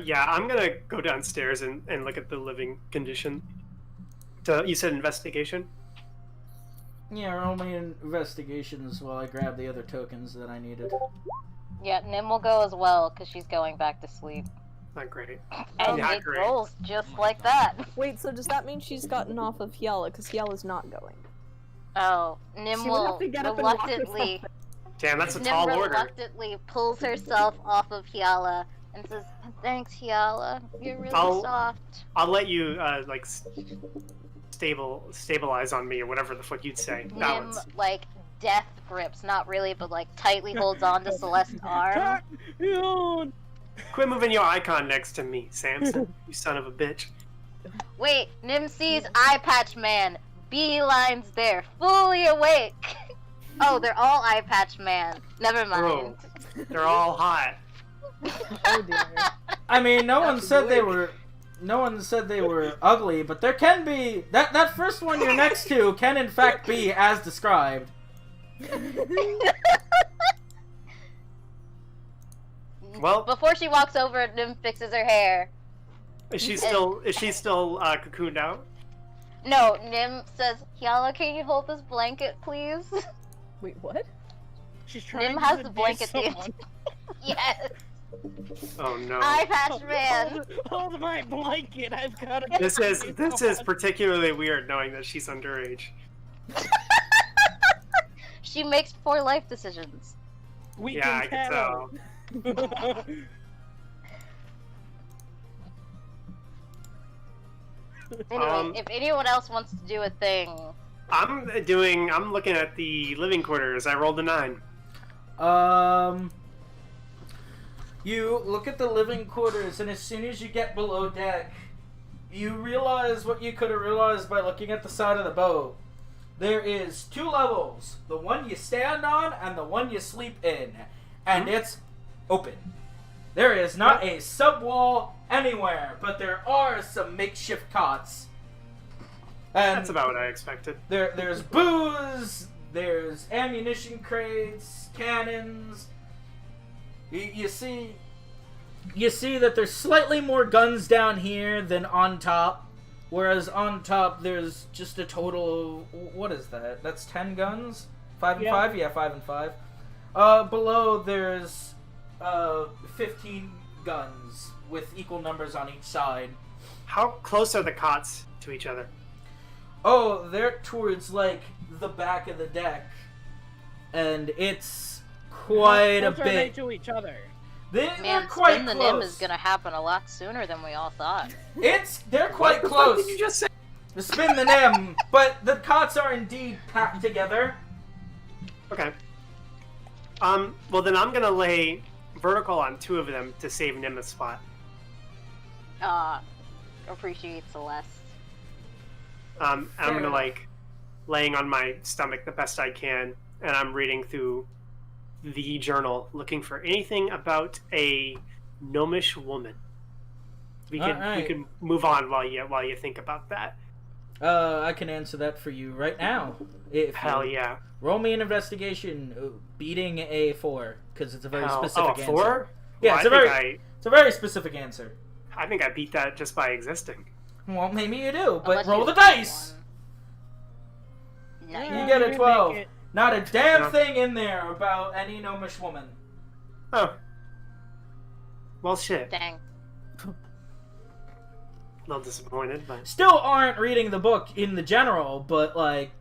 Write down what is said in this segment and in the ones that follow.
Yeah, I'm gonna go downstairs and look at the living condition. You said investigation? Yeah, roll me investigations while I grab the other tokens that I needed. Yeah, Nim will go as well, because she's going back to sleep. Not great. And Not it great. rolls just like that. Wait, so does that mean she's gotten off of Hyala? Because Hyala's not going. Oh, Nim She would will have to get up and walk reluctantly... herself. Damn, that's a Nim tall order. reluctantly pulls herself off of Hyala and says, "Thanks, Hyala. You're really soft." I'll let you, like, stabilize on me, or whatever the fuck you'd say. Nim, like, death grips, not really, but, like, tightly holds on to Celeste's arm. Quit moving your icon next to me, Samson. You son of a bitch. Wait, Nim sees Eye Patch Man. Beelines there, fully awake. Oh, they're all Eye Patch Man. Never mind. Bro, they're all hot. Oh dear. I mean, no one said they were ugly, but there can be that first one you're next to can in fact be as described. Well, Before she walks over, Nim fixes her hair. is she still cocooned out? No, Nim says, "Hyala, can you hold this blanket, please?" Wait, what? She's trying Nim to has the seduce blanket, someone. dude. Yes. Oh no. Eye Patch Man. Hold my blanket. I've got a. This is particularly weird knowing that she's underage. She makes poor life decisions. We Yeah, I can can tell. Anyway, if anyone else wants to do a thing, I'm looking at the living quarters. I rolled a 9. You look at the living quarters, and as soon as you get below deck, you realize what you could have realized by looking at the side of the boat. There is 2 levels, the one you stand on and the one you sleep in, and it's open. There is not a subwall anywhere, but there are some makeshift cots. And That's about what I expected. there's booze, there's ammunition crates, cannons. You see that there's slightly more guns down here than on top, whereas on top there's just a total of, what is that? That's 10 guns? 5 and 5? Yeah, 5 and 5. Below there's 15 guns with equal numbers on each side. How close are the cots to each other? Oh, they're towards, like, the back of the deck. And it's quite a How close are they bit. to each other? They're man, quite Spin the close. Nim is gonna happen a lot sooner than we all thought. They're quite What the close. fuck did you just say? The spin the Nim, but the cots are indeed packed together. Okay. Well then I'm gonna lay vertical on 2 of them to save Nim a spot. Appreciate Celeste. I'm Fair gonna enough. like laying on my stomach the best I can, and I'm reading through the journal looking for anything about a gnomish woman. We can move on while you think about that. I can answer that for you right now. Hell yeah. Roll me an investigation, beating a 4, because it's a very specific answer. 4? Yeah, Well, it's a very specific answer. I think I beat that just by existing. Well, maybe you do, but Unless roll you the roll dice. one. Nice. You get a we 12. make it. Not a damn No. thing in there about any gnomish woman. Oh. Well, shit. Dang. A little disappointed, but... Still aren't reading the book in the general, but like...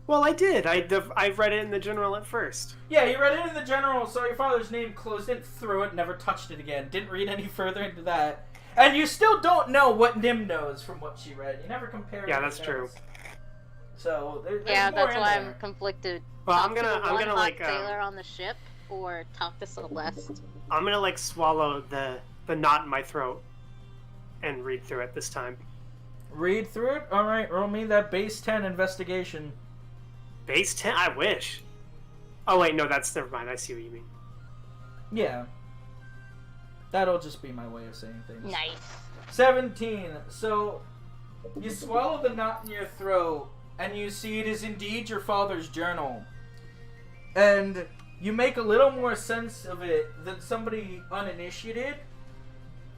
Well, I did. I read it in the general at first. Yeah, you read it in the general, saw your father's name, closed it, threw it, never touched it again. Didn't read any further into that. And you still don't know what Nim knows from what she read. You never compare. Yeah, that's true. So there's Yeah, more that's in why there. I'm conflicted. Well, Talk I'm to gonna the one hot like sailor on the ship, or talk to Celeste. I'm gonna like swallow the knot in my throat and read through it this time. Read through it. All right, roll me that base 10 investigation. Base 10? I wish. Oh wait, no, that's never mind. I see what you mean. Yeah. That'll just be my way of saying things. Nice. 17. So, you swallow the knot in your throat, and you see it is indeed your father's journal. And you make a little more sense of it than somebody uninitiated,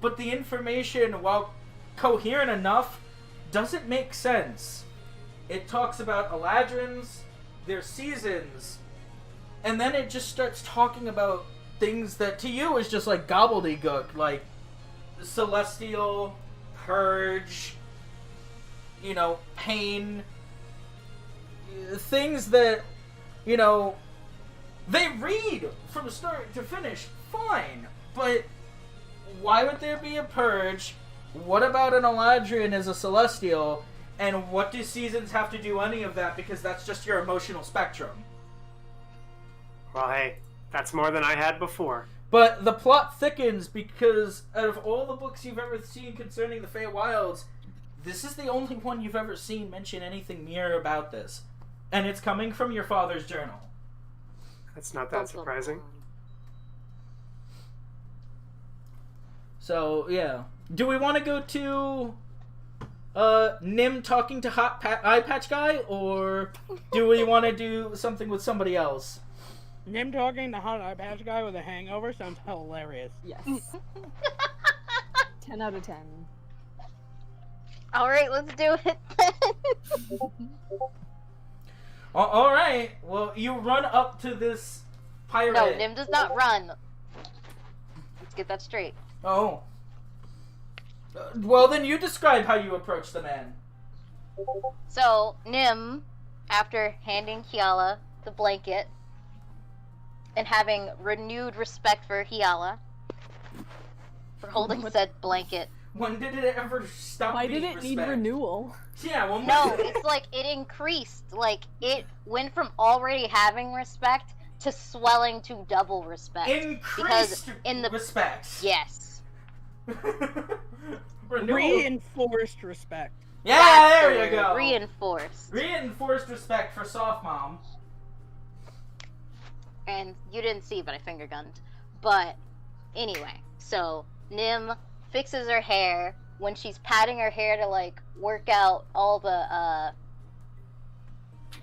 but the information, while coherent enough, doesn't make sense. It talks about Eladrins, their seasons, and then it just starts talking about things that to you is just like gobbledygook, like celestial, purge, pain, things that, they read from start to finish fine, but why would there be a purge? What about an Eladrin as a celestial? And what do seasons have to do any of that? Because that's just your emotional spectrum. Well, hey, that's more than I had before. But the plot thickens because out of all the books you've ever seen concerning the Feywilds, this is the only one you've ever seen mention anything mere about this. And it's coming from your father's journal. That's not that surprising. So, yeah. Do we want to go to Nim talking to Eye Patch Guy, or do we want to do something with somebody else? Nim talking to Hot Eye Patch Guy with a hangover sounds hilarious. Yes. 10 out of 10. Alright, let's do it then. Alright, well, you run up to this pirate. No, Nim does not run. Let's get that straight. Oh. Well, then you describe how you approach the man. So, Nim, after handing Hyala the blanket, and having renewed respect for Hyala, for holding said blanket. When did it ever stop Why being did it respect? need renewal? Yeah, well, No, it's like it increased. Like, it went from already having respect to swelling to double respect. Increased in the respect. Yes. Renewal. Reinforced respect. Yeah, That's there the you word. go. Reinforced. Reinforced respect for Soft Mom. And you didn't see, but I finger gunned. But anyway, so Nim fixes her hair. When she's patting her hair to like work out all the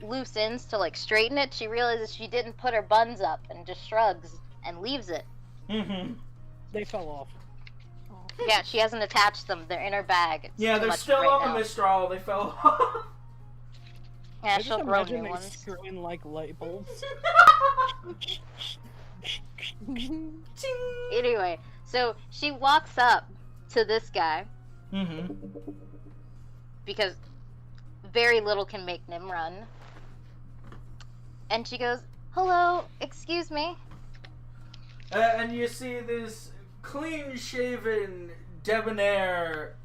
loose ends to like straighten it, she realizes she didn't put her buns up and just shrugs and leaves it. Mm-hmm. They fell off. Yeah, she hasn't attached them. They're in her bag. It's Yeah, too they're much still right on now. the Mistral. They fell off. Yeah, I she'll just grow imagine new they ones. screw in like light bulbs. Anyway, so she walks up to this guy Mm-hmm. because very little can make Nim run. And she goes, "Hello, excuse me." And you see this clean-shaven, debonair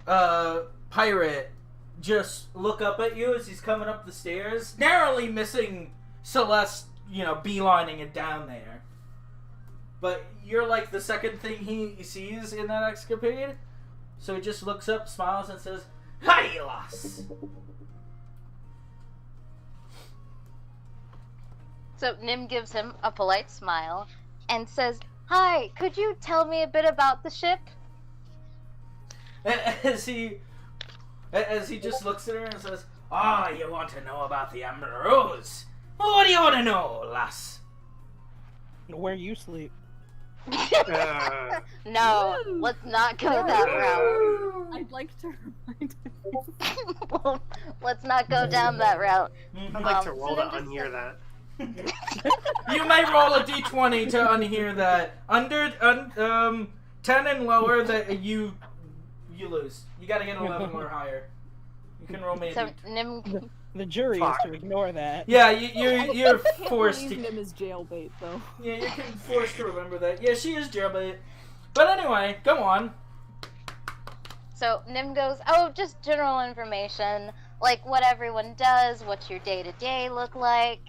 pirate just look up at you as he's coming up the stairs, narrowly missing Celeste, beelining it down there. But you're like the second thing he sees in that escapade. So he just looks up, smiles, and says, "Hi, lass." So Nim gives him a polite smile and says, "Hi, could you tell me a bit about the ship?" As he just looks at her and says, you want to know about the Amber Rose? Well, what do you want to know, lass? Where you sleep. No, let's not go that route. I'd like to remind Well, let's not go down that route. I'd like to So roll Nim to just unhear that. You may roll a d20 to unhear that. Under 10 and lower, that you lose. You gotta get 11 or higher. You can roll me a So d20. Nim, The jury Fuck. is to ignore that. Yeah, you're Can't forced believe to. him as jailbait, though. Yeah, you're forced to remember that. Yeah, she is jailbait. But anyway, go on. so Nim goes, "Oh, just general information, like what everyone does. What's your day-to-day look like?"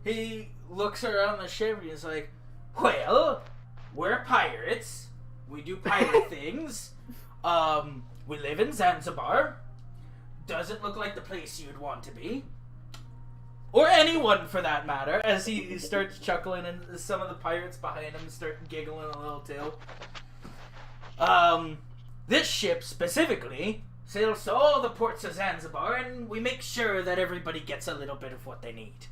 He looks around the ship and he's like, "Well, we're pirates. We do pirate things. We live in Zanzibar. Doesn't look like the place you'd want to be. Or anyone, for that matter," as he starts chuckling and some of the pirates behind him start giggling a little too. This ship, specifically, sails to all the ports of Zanzibar, and we make sure that everybody gets a little bit of what they need.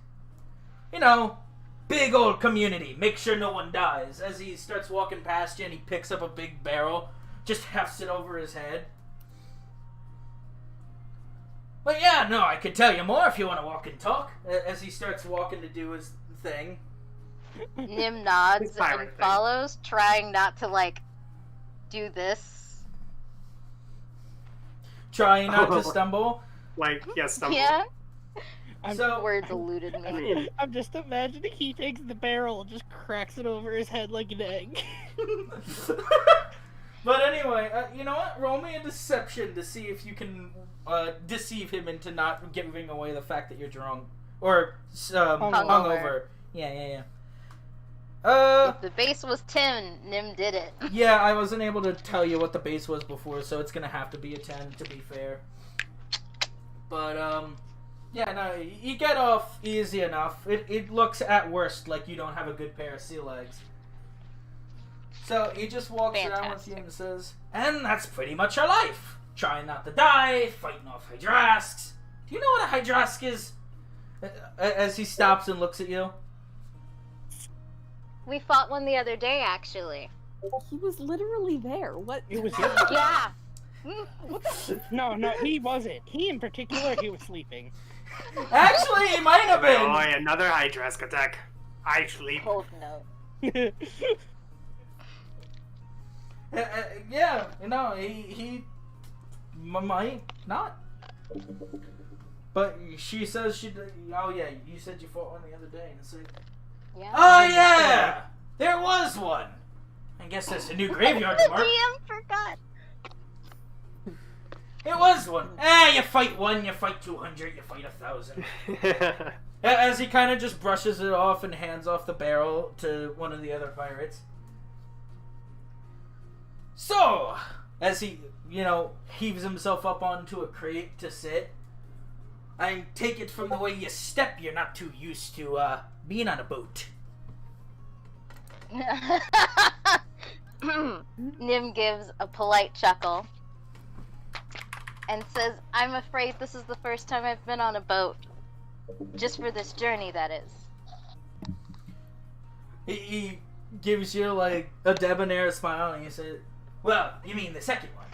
Big old community. Make sure no one dies. As he starts walking past you and he picks up a big barrel, just hefts it over his head. But yeah, no, I could tell you more if you want to walk and talk. As he starts walking to do his thing. Nim nods and Pirate thing. follows, trying not to, like, do this. Trying not to stumble. Like, yes, stumble. Yeah? So, Words eluded me. I'm just imagining he takes the barrel and just cracks it over his head like an egg. but anyway, you know what? Roll me a deception to see if you can deceive him into not giving away the fact that you're drunk. Or hungover. Yeah. If the base was 10, Nim did it. Yeah, I wasn't able to tell you what the base was before, so it's gonna have to be a 10 to be fair. But, yeah, no, you get off easy enough. It looks at worst like you don't have a good pair of sea legs. So he just walks around with you and says, and that's pretty much our life. Trying not to die, fighting off Hydrasks. Do you know what a Hydrask is? As he stops and looks at you. We fought one the other day, actually. He was literally there. What? It was Yeah. No, he wasn't. He in particular, he was sleeping. Actually, he might have been. Oh, another Hydrask attack. I sleep. Hold no. Yeah, you know, he might not. But she says she. Oh yeah, you said you fought one the other day, and it's like, Yeah. oh yeah, there was one. I guess there's a new graveyard The to mark. DM forgot. It was one. You fight one, you fight 200, you fight 1,000. As he kind of just brushes it off and hands off the barrel to one of the other pirates. So, as he, heaves himself up onto a crate to sit, I take it from the way you step, you're not too used to being on a boat. Nim gives a polite chuckle and says, I'm afraid this is the first time I've been on a boat. Just for this journey, that is. He gives you, like, a debonair smile, and he says, well, you mean the second one.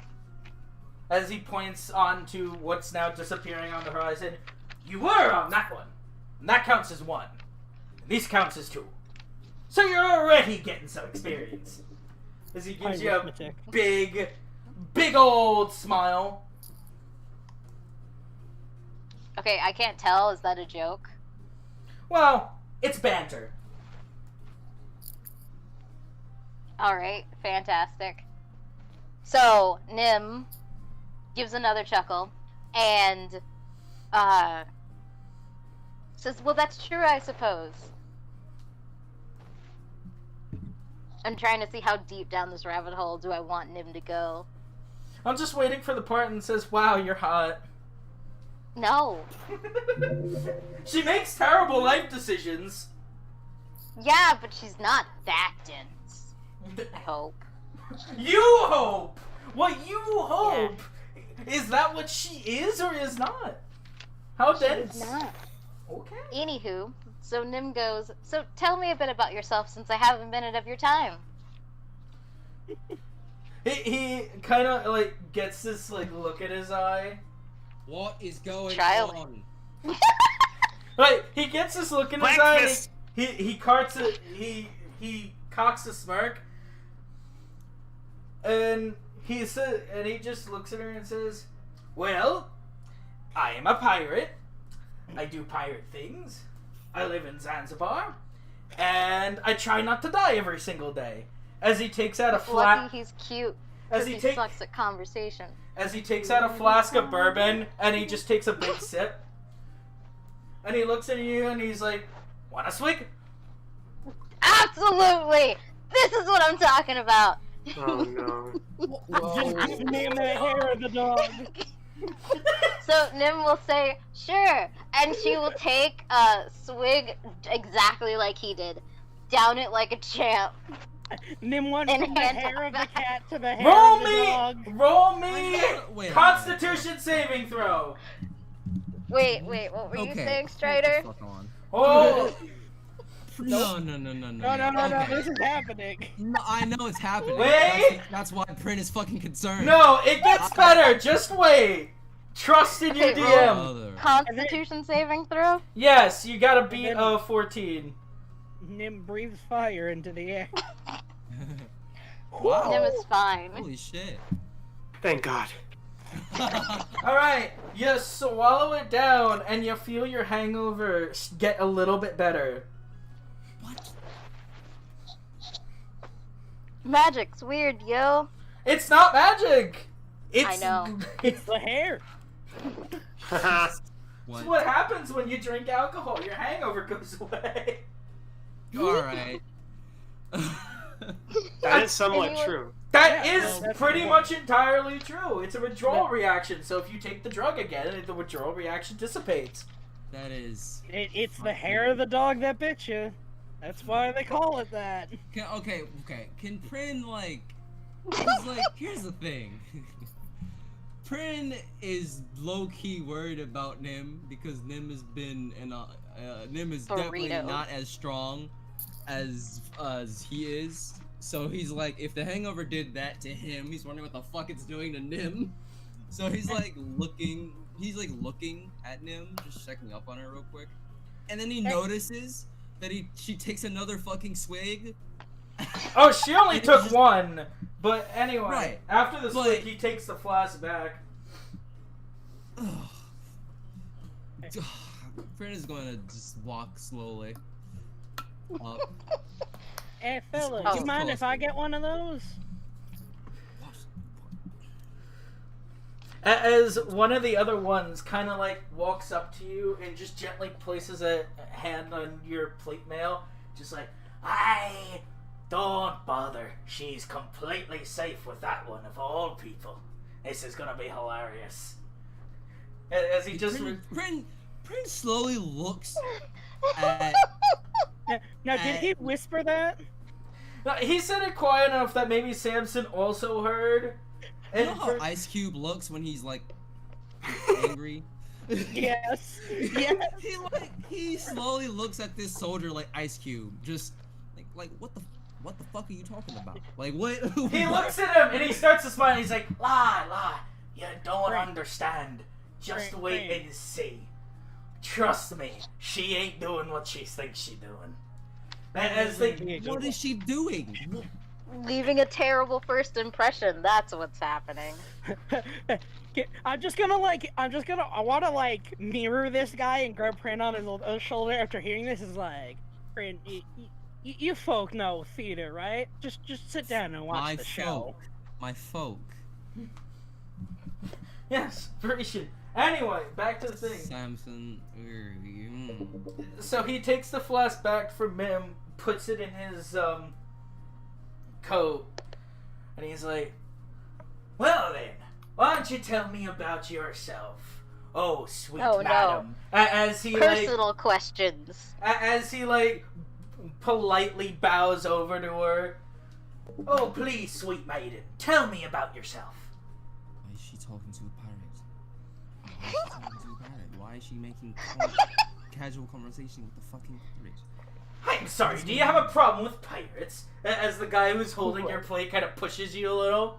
As he points on to what's now disappearing on the horizon, you were on that one. And that counts as 1. And this counts as 2. So you're already getting some experience. As he gives you a big old smile. Okay, I can't tell. Is that a joke? Well, it's banter. Alright, fantastic. So, Nim gives another chuckle and says, well, that's true, I suppose. I'm trying to see how deep down this rabbit hole do I want Nim to go. I'm just waiting for the part and says, wow, you're hot. No. She makes terrible life decisions. Yeah, but she's not that dense. I hope. You hope! What you hope? Yeah. Is that what she is or is not? How dense? She's not. Okay. Anywho, so Nim goes, so tell me a bit about yourself since I haven't a minute of your time. He kind of, like, gets this, like, look in his eye. What is going Child. on? Like, he gets this look in his eye. He cocks a smirk. And he just looks at her and says, well, I am a pirate. I do pirate things. I live in Zanzibar. And I try not to die every single day. As he takes out a flask. Lucky he's cute. As He he sucks at conversation. As he takes out a flask of bourbon and he just takes a big sip. And he looks at you and he's like, want a swig? Absolutely! This is what I'm talking about! Oh no. Just name the hair of the dog. So Nim will say, sure, and she will take a swig exactly like he did. Down it like a champ. Name one And from the hand hair of the back. cat to the hair Roll of the me! dog. Roll me! Wait, Constitution saving throw! Wait, what were you saying, Strider? Fuck on. Oh! No. No, this is happening. No, I know it's happening. Wait! That's why Prin is fucking concerned. No, it gets better. Just wait. Trust in your Okay, DM. Constitution saving throw? Yes, you gotta beat a 14. Nim breathes fire into the air. Wow. Nim is fine. Holy shit. Thank God. Alright, you swallow it down and you feel your hangover get a little bit better. What? Magic's weird, yo. It's not magic! It's, I know. It's the hair. It's what happens when you drink alcohol. Your hangover goes away. Alright. That is somewhat Anyone- true. That Yeah, is well, that's pretty the much entirely true. It's a withdrawal reaction, so if you take the drug again, the withdrawal reaction dissipates. That is... It's the hair of the dog that bit you. That's why they call it that. Okay. Can Prin, like... 'cause, like, here's the thing. Prin is low-key worried about Nim, because Nim has been in a... Nim is definitely Burrito. not as strong as he is. So he's like, if the hangover did that to him, he's wondering what the fuck it's doing to Nim. So he's like looking at Nim, just checking up on her real quick. And then he notices that she takes another fucking swig. Oh, she only And took just- one. But anyway, Right. after the But- swig, he takes the flask back. Prin is going to just walk slowly up. Hey, fella, Oh. you mind if I get one of those? As one of the other ones kind of like walks up to you and just gently places a hand on your plate mail, just like, "Aye, don't bother. She's completely safe with that one of all people. This is gonna be hilarious." As he just Prin slowly looks at... Now, did he whisper that? No, he said it quiet enough that maybe Samson also heard. You And know how for- Ice Cube looks when he's like angry? Yes. Yes. He slowly looks at this soldier like Ice Cube, just like what the fuck are you talking about? Like what? He looks at him and he starts to smile. He's like, "Lie, you don't Right. understand. Just Right, wait right. and see. Trust me, she ain't doing what she thinks she doing." And as they, What is she doing? Leaving a terrible first impression. That's what's happening. I want to like mirror this guy and grab Prin on his shoulder after hearing this. Is like, Prin, you folk know theater, right? Just sit down and watch the show. My folk. yes, Parisian. Anyway, back to the thing. Samson. So he takes the flask back from him, puts it in his coat, and he's like, "Well then, why don't you tell me about yourself? Oh, sweet Oh, no. madam." As he Personal questions. as he politely bows over to her. "Oh, please, sweet maiden, tell me about yourself." Why is she talking to a pirate? Why is she making casual conversation with the fucking pirate? "I'm sorry, do you have a problem with pirates?" As the guy who's holding your plate kind of pushes you a little.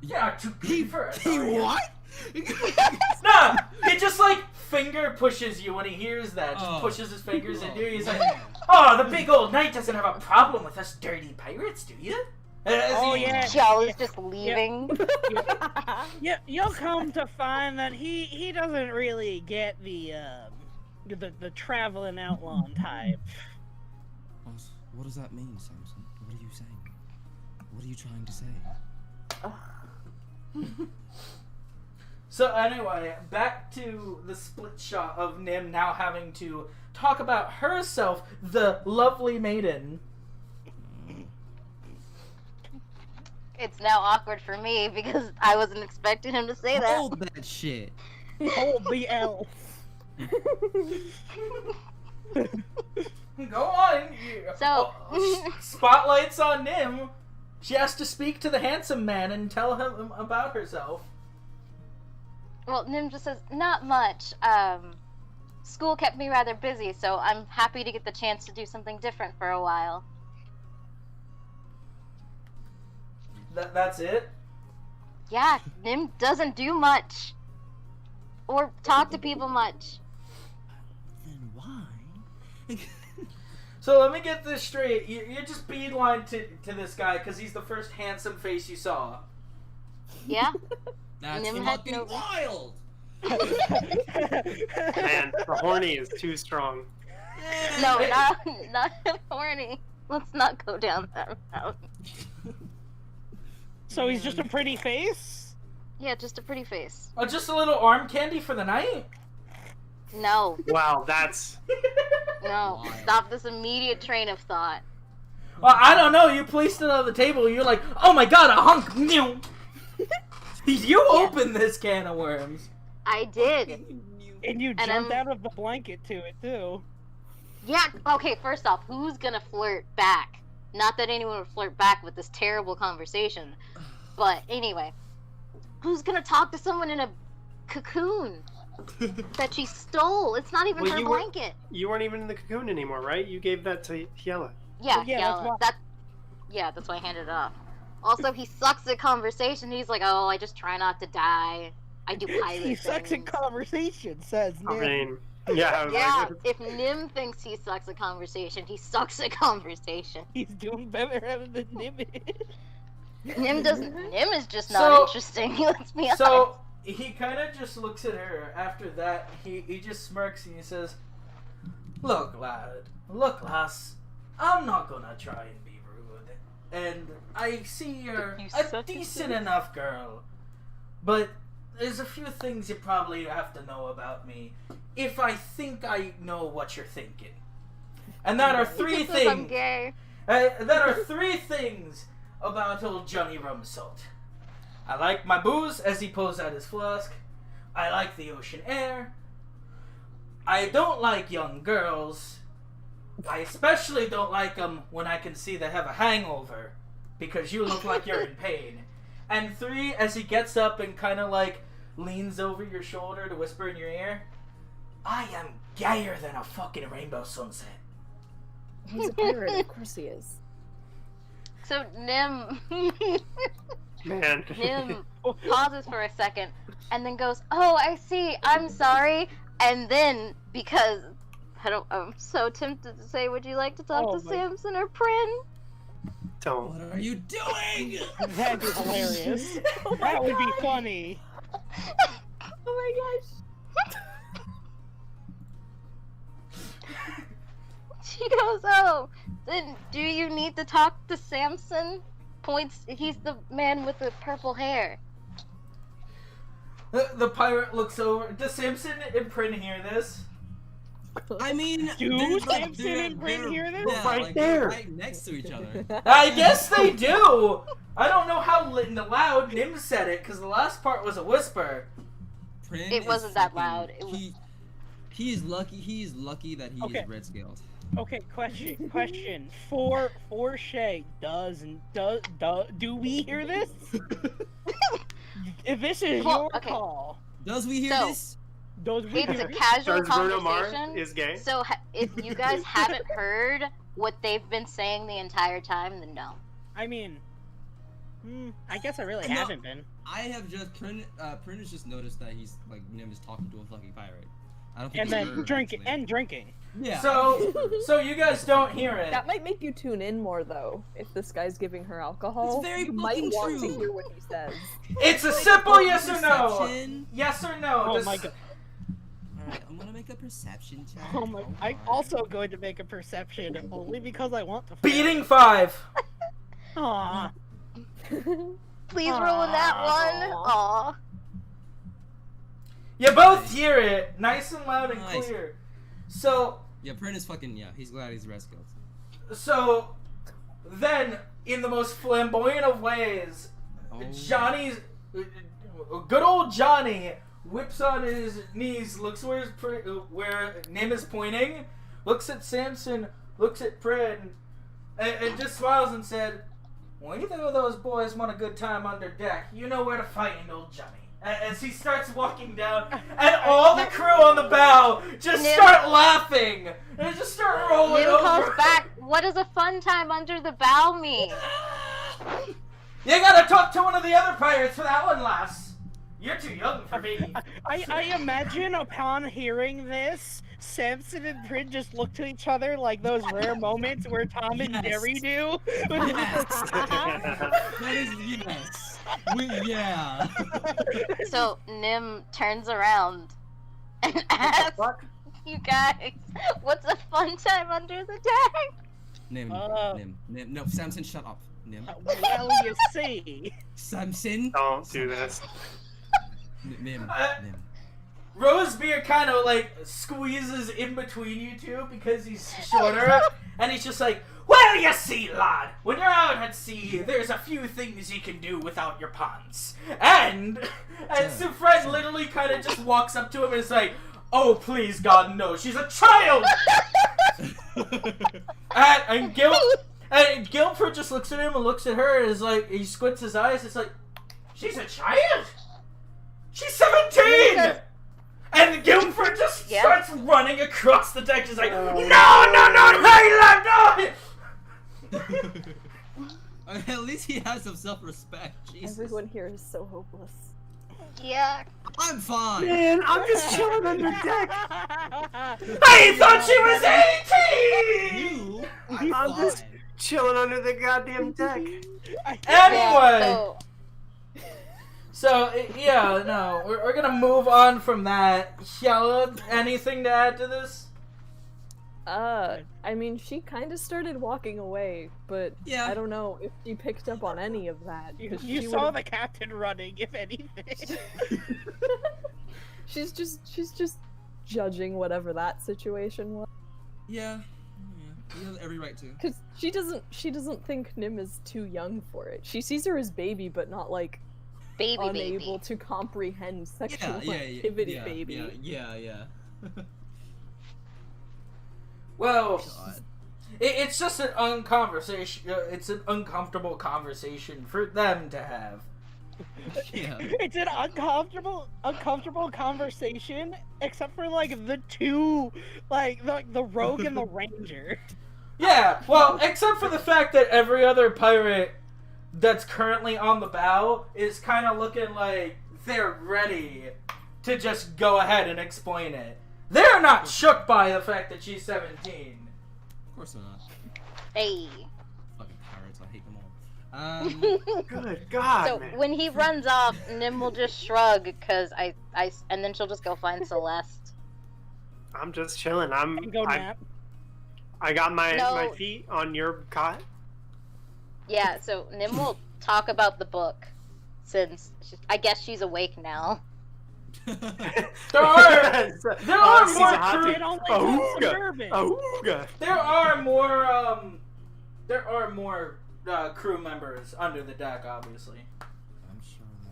"Yeah, too good for us, are ya?" What? Nah, he just finger pushes you when he hears that. Just Oh. pushes his fingers into you. He's like, man. "Oh, the big old knight doesn't have a problem with us dirty pirates, do you?" Oh, yeah. Joe is just leaving. Yeah, you'll come to find that he doesn't really get the traveling outlaw type. What does that mean, Samson? What are you saying? What are you trying to say? So anyway, back to the split shot of Nim now having to talk about herself, the lovely maiden. It's now awkward for me because I wasn't expecting him to say that. Hold that shit. Hold the elf. Go on. So- Spotlight's on Nim. She has to speak to the handsome man and tell him about herself. Well, Nim just says, not much. school kept me rather busy, so I'm happy to get the chance to do something different for a while. That's it? Yeah, Nim doesn't do much. Or talk to people much. Then why? So let me get this straight. You're just beeline to this guy because he's the first handsome face you saw. Yeah? That's Nim had fucking no- wild. Man, the horny is too strong. No, not horny. Let's not go down that route. So he's just a pretty face? Yeah, just a pretty face. Oh, just a little arm candy for the night? No, Wow, that's no. Wild. Stop this immediate train of thought. Well, I don't know. You placed it on the table. You're like, oh my god, a hunk. You opened this can of worms. I did. And you And jumped I'm- out of the blanket to it, too. Yeah, okay, first off, who's gonna flirt back? Not that anyone would flirt back with this terrible conversation. But anyway, who's gonna talk to someone in a cocoon that she stole? It's not even Well, her you were- blanket. you weren't even in the cocoon anymore, right? You gave that to Yella. Yeah, Yeah, yeah, that's that's why I handed it off. Also, he sucks at conversation. He's like, oh, I just try not to die. I do pilot He sucks at things. conversation, says I Nim. mean, yeah. I was Yeah, like, if Nim thinks he sucks at conversation, he sucks at conversation. He's doing better at it than Nim is. Nim doesn't. Nim is just not So- interesting. Let's be honest. So he kind of just looks at her. After that, he just smirks and he says, "Look, lad. Look, lass. I'm not gonna try and be rude. And I see you're You a such a decent dick. enough girl. But there's a few things you probably have to know about me if I think I know what you're thinking. And that are three Just 'cause I'm things. gay. That are three things about old Johnny Rumsalt. I like my booze as he pulls out his flask. I like the ocean air. I don't like young girls. I especially don't like them when I can see they have a hangover because you look like you're in pain. And three, as he gets up and kind of like leans over your shoulder to whisper in your ear, I am gayer than a fucking rainbow sunset. He's a pirate, of course he is. So Nim, man. Nim pauses for a second and then goes, "Oh, I see. I'm sorry." And then, because I'm so tempted to say, "Would you like to talk Oh to my- Samson or Prin?" Don't. What are you doing? That'd be hilarious. That would be funny. Oh my gosh. She goes, "Oh, then do you need to talk to Samson?" Points. He's the man with the purple hair. The pirate looks over. Does Samson and Prin hear this? I mean, Do they're, Samson they're- and Bryn they're- hear this? Yeah, Right like, there. they're right next to each other. I guess they do. I don't know how loud Nim said it because the last part was a whisper. Prin It is wasn't that fucking- loud. It was- He is lucky. He's lucky that he Okay. is red scaled. Okay, question. For Shay, do we hear this? If this is Well, your okay. call, Does we hear So- this? does we It's hear a it? casual Does Bruno Mars conversation. is gay? So if you guys haven't heard what they've been saying the entire time, then no. I mean, I guess I really No. haven't been. I have just Prin has just noticed that he's like Nim is talking to a fucking pirate. I don't think And he's then heard, drinking, actually. and drinking. Yeah. So you guys don't hear it. That might make you tune in more, though. If this guy's giving her alcohol, It's very you might fucking want true. to hear what he says. It's a simple yes or no. Perception. Yes or no. Oh Does- my god. Alright, I'm gonna make a perception check. Oh my. I'm Hold on. also going to make a perception only because I want to. Beating 5. Aww. Please roll in that one. Aw. You both hear it, nice and loud and Nice. clear. So Yeah, Prin is fucking he's glad he's red scaled. So then, in the most flamboyant of ways, Oh. Johnny's good old Johnny whips on his knees, looks where Nim is pointing, looks at Samson, looks at Prin, and just smiles and said, "Well, either of those boys want a good time under deck, you know where to find old Johnny." as he starts walking down, and all the crew on the bow just start laughing and just start rolling Nim over. calls back, what does a fun time under the bow mean? You gotta talk to one of the other pirates for that one, lass. You're too young for me. I imagine upon hearing this, Samson and Prin just look to each other like those rare moments where Tom and Jerry do. That is yes. Yeah. So Nim turns around and asks you guys, what's a fun time under the deck? Nim. No, Samson, shut up. Nim. Well, you see. Samson. Don't do this. Nim. Rosebeard kind of like squeezes in between you two because he's shorter, and he's just like, well, you see, lad, when you're out at sea, there's a few things you can do without your pants. And Sufred literally kind of just walks up to him and is like, oh, please, God, no, she's a child! and Guilford just looks at him and looks at her and is like, he squints his eyes, it's like, she's a child? She's 17! And Guilford just starts running across the deck. She's like, no, Layla, no! At least he has some self-respect. Jesus. Everyone here is so hopeless. Yeah. I'm fine. Man, I'm just chilling under deck. I thought she was 18! You? I'm just chilling under the goddamn deck. Anyway. So, yeah, no, we're gonna move on from that. Yella, anything to add to this? I mean, she kind of started walking away, but yeah. I don't know if she picked up on any of that. You saw the captain running, if anything. She's just judging whatever that situation was. Yeah. He has every right to. Because she doesn't think Nim is too young for it. She sees her as baby, but not like unable to comprehend sexual activity, baby. Yeah. Well, it's just an it's an uncomfortable conversation for them to have. Yeah. It's an uncomfortable conversation, except for like the two, like the rogue and the ranger. Yeah, well, except for the fact that every other pirate that's currently on the bow is kind of looking like they're ready to just go ahead and explain it. They're not shook by the fact that she's 17. Of course they're not. Hey. Fucking pirates, I hate them all. Good God, So man. when he runs off, Nim will just shrug, and then she'll just go find Celeste. I'm just chilling. Go nap. I got my feet on your cot. Yeah, so Nim will talk about the book, since I guess she's awake now. There are more They don't like suburban. There are more crew members under the deck, obviously. I'm sure no.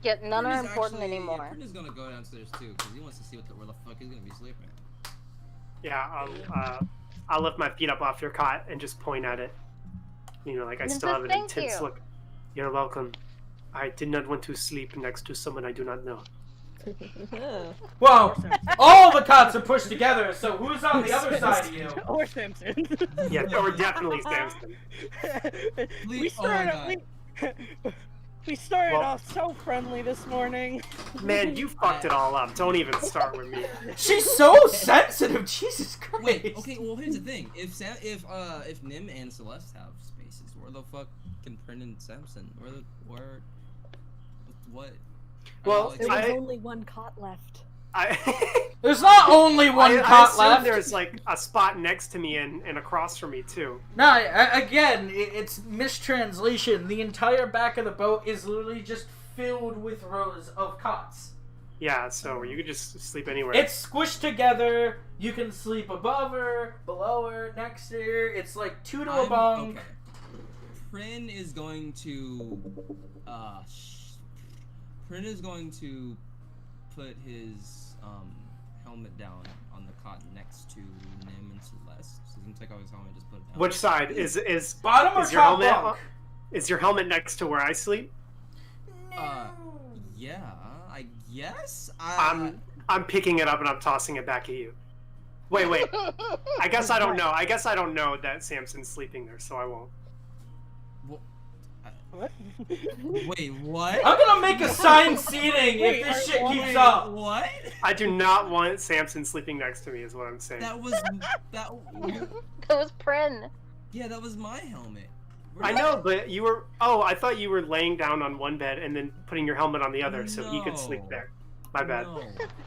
Yeah, none are important anymore. Prin is gonna go downstairs too, because he wants to see where the fuck he's gonna be sleeping. Yeah, I'll lift my feet up off your cot and just point at it. You know, like I still have an intense look. You're welcome. I did not want to sleep next to someone I do not know. Well, all the cots are pushed together, so who's on the other side of you? Or Simpson. Yeah, or definitely Samson. We started off so friendly this morning. Man, you fucked it all up. Don't even start with me. She's so sensitive, Jesus Christ. Wait, okay, well here's the thing. If Nim and Celeste have spaces, where the fuck can Prin and Samson? What? Well, there was only one cot left. There's not only one cot left. There's like a spot next to me and across from me too. No, again, it's mistranslation. The entire back of the boat is literally just filled with rows of cots. Yeah, so you could just sleep anywhere. It's squished together. You can sleep above her, below her, next to her. It's like two to a bunk. Okay. Prin is going to put his helmet down on the cot next to Nim and Celeste. So he's gonna take off his helmet and just put it down. Which side is bottom or is your top helmet? bunk? Is your helmet next to where I sleep? Yeah. Yes. I'm picking it up and I'm tossing it back at you. Wait. I guess I don't know. I guess I don't know that Samson's sleeping there, so I won't. What? Wait, what? I'm gonna make assigned seating if this shit keeps up. What? I do not want Samson sleeping next to me, is what I'm saying. That was Prin. Yeah, that was my helmet. I know, but you were. Oh, I thought you were laying down on one bed and then putting your helmet on the other, so he could sleep there. My bad. No.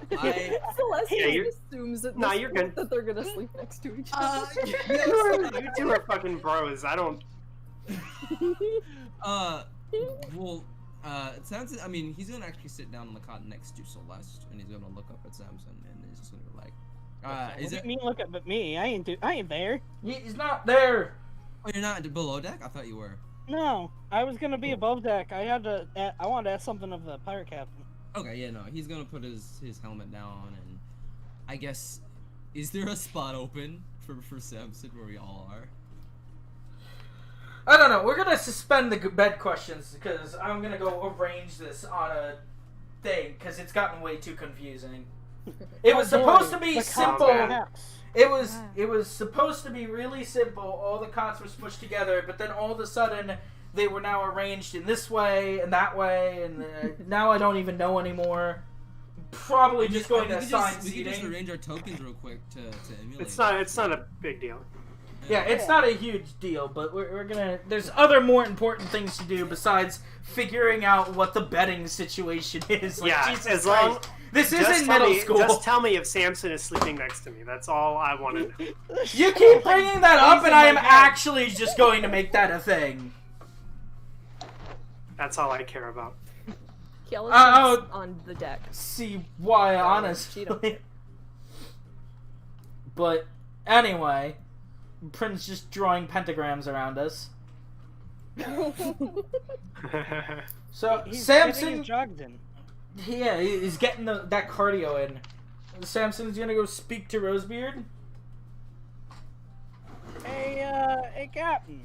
Celeste assumes that you're good. that they're gonna sleep next to each other. You two are fucking bros. I don't. It sounds. I mean, he's gonna actually sit down on the cot next to Celeste, and he's gonna look up at Samson, and he's just gonna be like, "Is it me? Look at me. I ain't there. He's not there. Oh, you're not below deck? I thought you were. No, I was gonna be above deck. I wanted to ask something of the pirate captain. Okay, yeah, no, he's gonna put his helmet down, and I guess, is there a spot open for Samson where we all are? I don't know. We're gonna suspend the bed questions because I'm gonna go arrange this on a thing because it's gotten way too confusing. It was supposed to be simple. It was supposed to be really simple. All the cots were smushed together, but then all of a sudden they were now arranged in this way and that way, and now I don't even know anymore. Probably just going to assign seating. We can just arrange our tokens real quick to emulate. It's not a big deal. Yeah, it's not a huge deal, but we're gonna. There's other more important things to do besides figuring out what the betting situation is. Like, yeah, Jesus as long. Christ. This isn't middle school. Just tell me if Samson is sleeping next to me. That's all I want to know. You keep bringing that up, and I am actually just going to make that a thing. That's all I care about. Kiela's on the deck. See why, honestly. But anyway, Prince just drawing pentagrams around us. So Samson, yeah, he's getting that cardio in. Samson's gonna go speak to Rosebeard. Hey, Captain.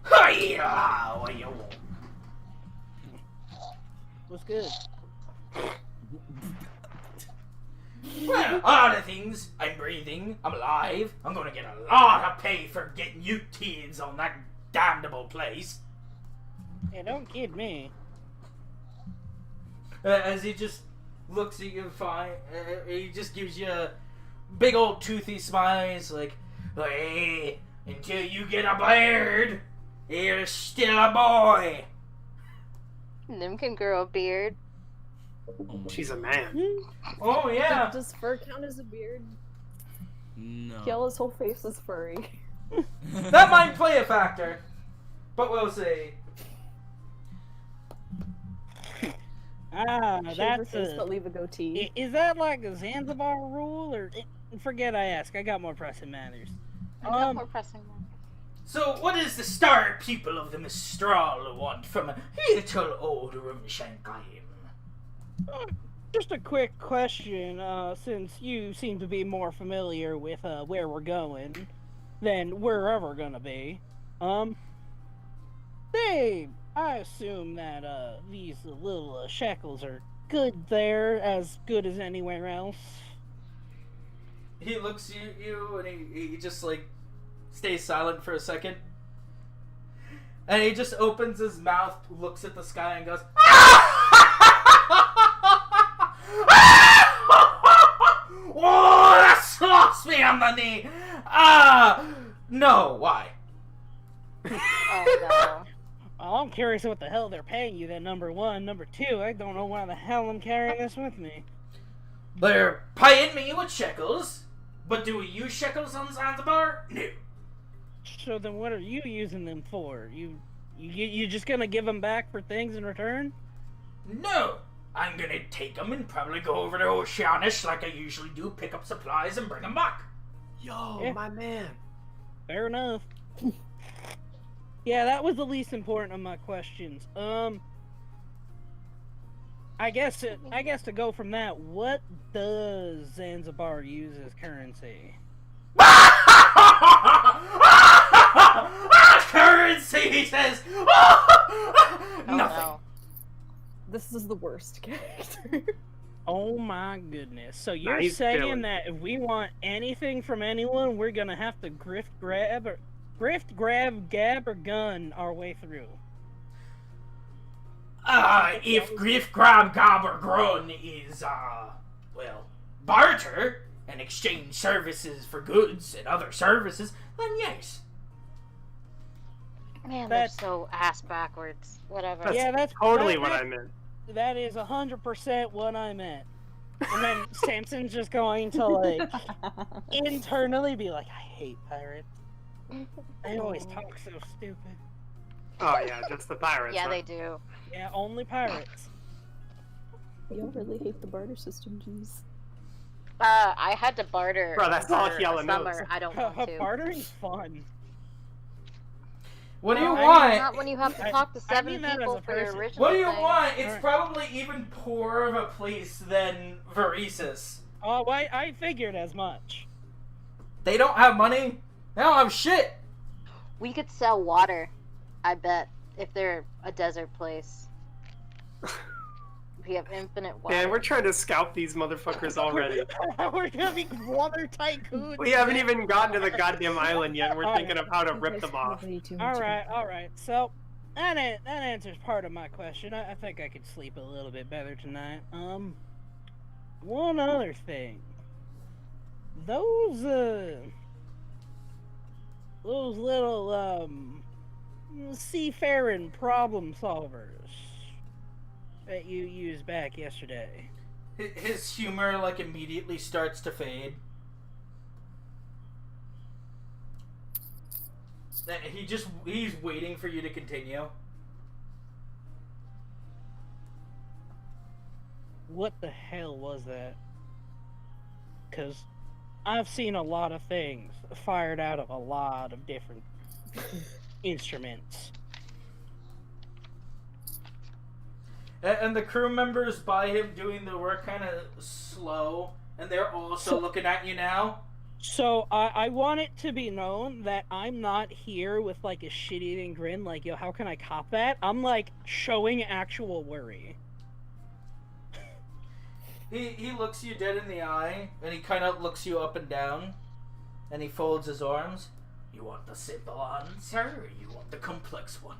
Hiya! What you want? What's good? Well, all the things. I'm breathing. I'm alive. I'm gonna get a lot of pay for getting you kids on that damnable place. Yeah, don't kid me. As he just looks at you fine, he just gives you a big old toothy smile. He's like, hey, until you get a beard, you're still a boy. Nim can grow a beard. She's a man. Oh, yeah. Does fur count as a beard? No. Kiela's whole face is furry. That might play a factor, but we'll see. That's face, but leave a goatee. Is that like a Zanzibar rule, or forget I ask? I got more pressing matters. I got more pressing matters. So, what does the star people of the Mistral want from a little old Rumshankaim? Just a quick question, since you seem to be more familiar with where we're going than we're ever gonna be. I assume that these little shekels are good there, as good as anywhere else. He looks at you and he just like stays silent for a second. And he just opens his mouth, looks at the sky and goes, oh, that slaps me on the knee. No, why? Oh no. Well, I'm curious what the hell they're paying you, then, number one. Number two, I don't know why the hell I'm carrying this with me. They're paying me with shekels, but do we use shekels on Zanzibar? No. So then what are you using them for? You just gonna give them back for things in return? No. I'm gonna take them and probably go over to Oceanus like I usually do, pick up supplies and bring them back. Yo, Yeah. my man. Fair enough. Yeah, that was the least important of my questions. I guess to go from that, what does Zanzibar use as currency? Currency, he says. Nothing. No. The This is the worst character. Oh my goodness. So you're saying that if we want anything from anyone, we're gonna have to grift, grab, gab, or gun our way through. If grift, grab, gab, or grun is, well, barter and exchange services for goods and other services, then yes. Man, that's so ass backwards. Whatever. That's totally what I meant. That is 100% what I meant. And then Samson's just going to, like, internally be like, I hate pirates. They always talk so stupid. Oh, yeah, just the pirates. Yeah, they do. Yeah, only pirates. You really hate the barter system, jeez. I had to barter. Bro, that's all Yella knows. Summer. I don't want to. Bartering's fun. What do you want? Not when you have to talk to 7 people for your original What do you thing. want? It's probably even poorer of a place than Varesis. Oh, I figured as much. They don't have money. They don't have shit. We could sell water, I bet, if they're a desert place. We have infinite water. Man, we're trying to scalp these motherfuckers already. We're gonna be water tycoons. We haven't even gotten to the goddamn island yet. We're thinking of how to rip them off. Alright. So, that answers part of my question. I think I could sleep a little bit better tonight. One other thing. Those little, seafaring problem solvers that you used back yesterday. His humor, like, immediately starts to fade. He's waiting for you to continue. What the hell was that? Because I've seen a lot of things fired out of a lot of different instruments. And the crew members by him doing the work kind of slow, and they're also looking at you now. So I want it to be known that I'm not here with like a shit-eating grin like, yo, how can I cop that? I'm like showing actual worry. He looks you dead in the eye, and he kind of looks you up and down, and he folds his arms. You want the simple answer, or you want the complex one?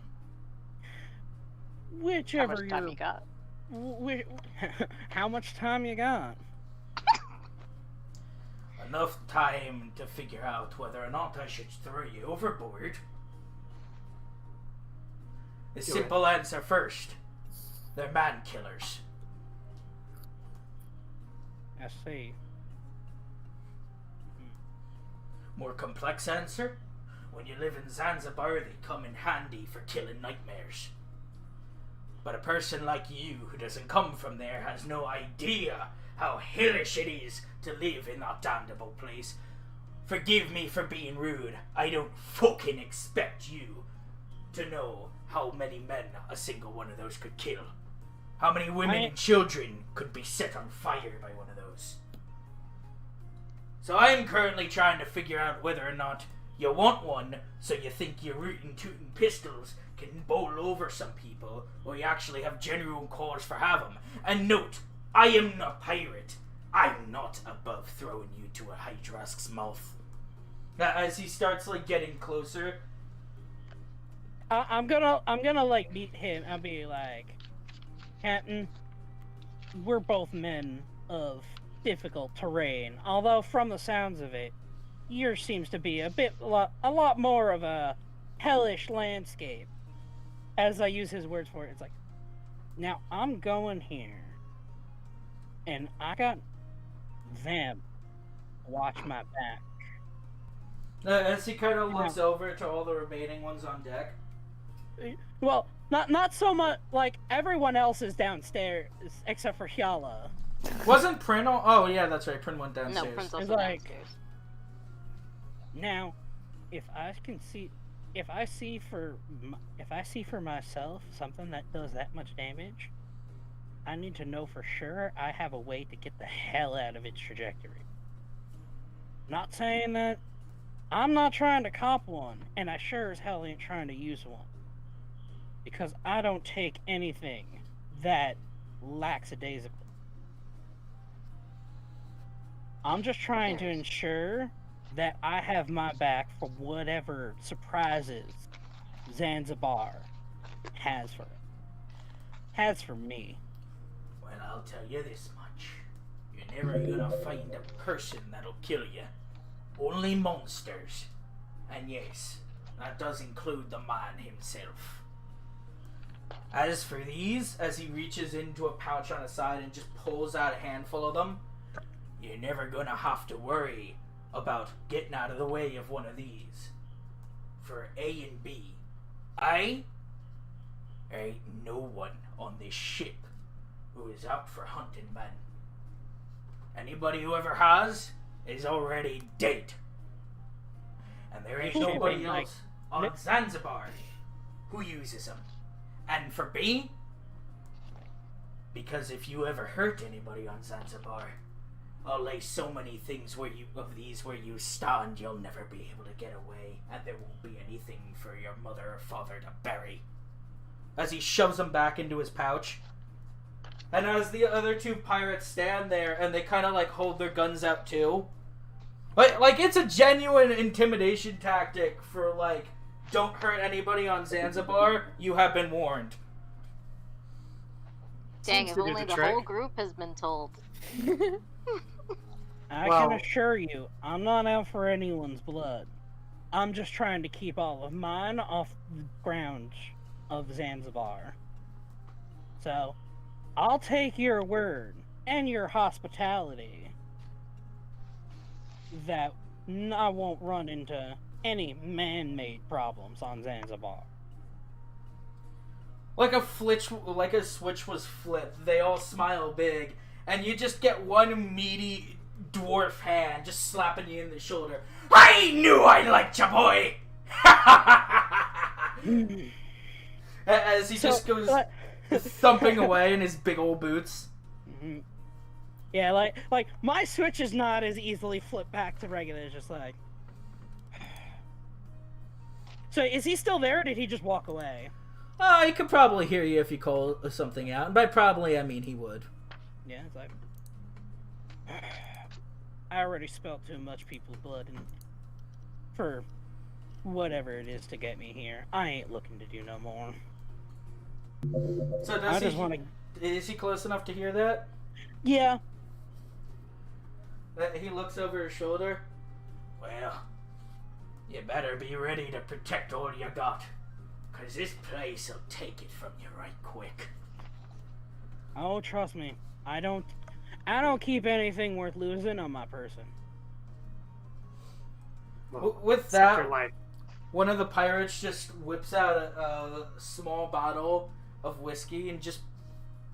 Whichever. How much time you got? How much time you got? Enough time to figure out whether or not I should throw you overboard. The simple answer first. They're man killers. I see. More complex answer? When you live in Zanzibar, they come in handy for killing nightmares. But a person like you who doesn't come from there has no idea how hellish it is to live in that damnable place. Forgive me for being rude. I don't fucking expect you to know how many men a single one of those could kill. How many women and children could be set on fire by one of those. So I'm currently trying to figure out whether or not you want one, so you think your rootin' tootin' pistols can bowl over some people, or you actually have genuine cause for have them. And note, I am not a pirate. I'm not above throwing you to a Hydrask's mouth. As he starts like getting closer, I'm gonna like meet him. I'll be like, Captain, we're both men of difficult terrain. Although from the sounds of it, yours seems to be a lot more of a hellish landscape. As I use his words for it, it's like, now I'm going here, and I got them. Watch my back. As he kind of looks over to all the remaining ones on deck. Well, not so much, like, everyone else is downstairs, except for Hyala. Wasn't Prin? Oh, yeah, that's right. Prin went downstairs. No, Prin's also downstairs. Now, if I see for myself something that does that much damage, I need to know for sure I have a way to get the hell out of its trajectory. Not saying that I'm not trying to cop one, and I sure as hell ain't trying to use one. Because I don't take anything that lackadaisical. I'm just trying to ensure that I have my back for whatever surprises Zanzibar has for me. Well, I'll tell you this much. You're never gonna find a person that'll kill you. Only monsters. And yes, that does include the man himself. As for these, as he reaches into a pouch on his side and just pulls out a handful of them, you're never gonna have to worry about getting out of the way of one of these. For A and B, there ain't no one on this ship who is out for hunting men. Anybody who ever has is already dead. And there ain't nobody else on Zanzibar who uses them. And for B, because if you ever hurt anybody on Zanzibar, I'll lay so many things where you stand, you'll never be able to get away, and there won't be anything for your mother or father to bury. As he shoves them back into his pouch. And as the other two pirates stand there and they kind of like hold their guns out too. Like it's a genuine intimidation tactic for like, don't hurt anybody on Zanzibar, you have been warned. Dang, if only the whole group has been told. I can assure you, I'm not out for anyone's blood. I'm just trying to keep all of mine off the grounds of Zanzibar. So, I'll take your word and your hospitality that I won't run into any man-made problems on Zanzibar. Like a switch was flipped, they all smile big, and you just get one meaty dwarf hand just slapping you in the shoulder. I knew I liked you, boy! As he just goes thumping away in his big old boots. Mm-hmm. Yeah, like my switch is not as easily flipped back to regular. It's just like. So is he still there, or did he just walk away? Oh, he could probably hear you if you call something out. And by probably, I mean he would. Yeah, it's like. I already spilled too much people's blood for whatever it is to get me here. I ain't looking to do no more. So is he close enough to hear that? Yeah. He looks over his shoulder. Well, you better be ready to protect all you got, 'cause this place will take it from you right quick. Oh, trust me. I don't keep anything worth losing on my person. Well, with that, one of the pirates just whips out a small bottle of whiskey and just